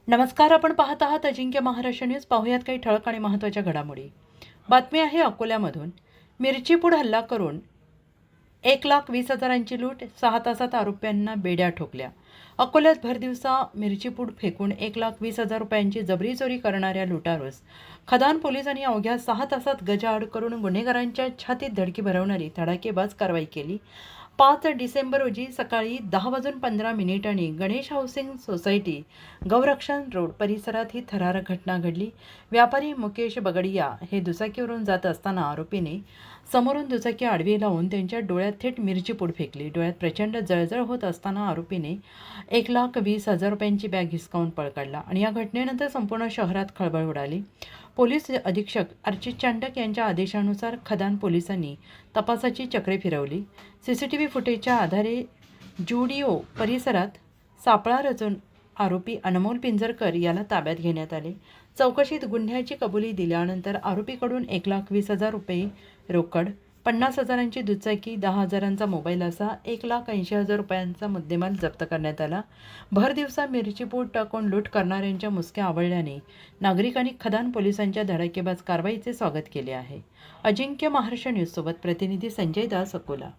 नमस्कार. आपण पाहत आहात अजिंक्य महाराष्ट्र न्यूज. पाहुयात काही ठळक आणि महत्त्वाच्या घडामोडी. बातमी आहे अकोल्यामधून. मिरचीपूड हल्ला करून 1,20,000ची लूट, 6 तासात आरोपींना बेड्या ठोकल्या. अकोल्यात भरदिवसा मिरचीपूड फेकून 1,20,000 रुपयांची जबरी चोरी करणाऱ्या लुटारूस खदान पोलिसांनी अवघ्या 6 तासात गजाआड करून गुन्हेगारांच्या छातीत धडकी भरवणारी धडाकेबाज कारवाई केली. 5 डिसेंबर रोजी सकाळी 10:15 गणेश हाऊसिंग सोसायटी, गौरक्षण रोड परिसरात ही थरारक घटना घडली. व्यापारी मुकेश बगडिया हे दुचाकीवरून जात असताना आरोपीने समोरून दुचाकी आडवी लावून त्यांच्या डोळ्यात थेट मिरची पूड फेकली. डोळ्यात प्रचंड जळजळ होत असताना आरोपीने 1,20,000 रुपयांची बॅग हिसकावून पळ काढला आणि या घटनेनंतर संपूर्ण शहरात खळबळ उडाली. पोलीस अधीक्षक अर्चित चांडक यांच्या आदेशानुसार खदान पोलिसांनी तपासाची चक्रे फिरवली. सीसीटीव्ही फुटेजच्या आधारे जुडिओ परिसरात सापळा रचून आरोपी अनमोल पिंजरकर याला ताब्यात घेण्यात आले. चौकशीत गुन्ह्याची कबुली दिल्यानंतर आरोपीकडून 1,20,000 रुपये रोकड, 50,000ची दुचाकी, 10,000चा मोबाईल असा 1,80,000 रुपयांचा मुद्देमाल जप्त करण्यात आला. भरदिवसा मिरचीपूड टाकून लूट करणाऱ्यांच्या मुसक्या आवळल्याने नागरिकांनी खदान पोलिसांच्या धडाकेबाज कारवाईचे स्वागत केले आहे. अजिंक्य महाराष्ट्र न्यूजसोबत प्रतिनिधी संजय दास, अकोला.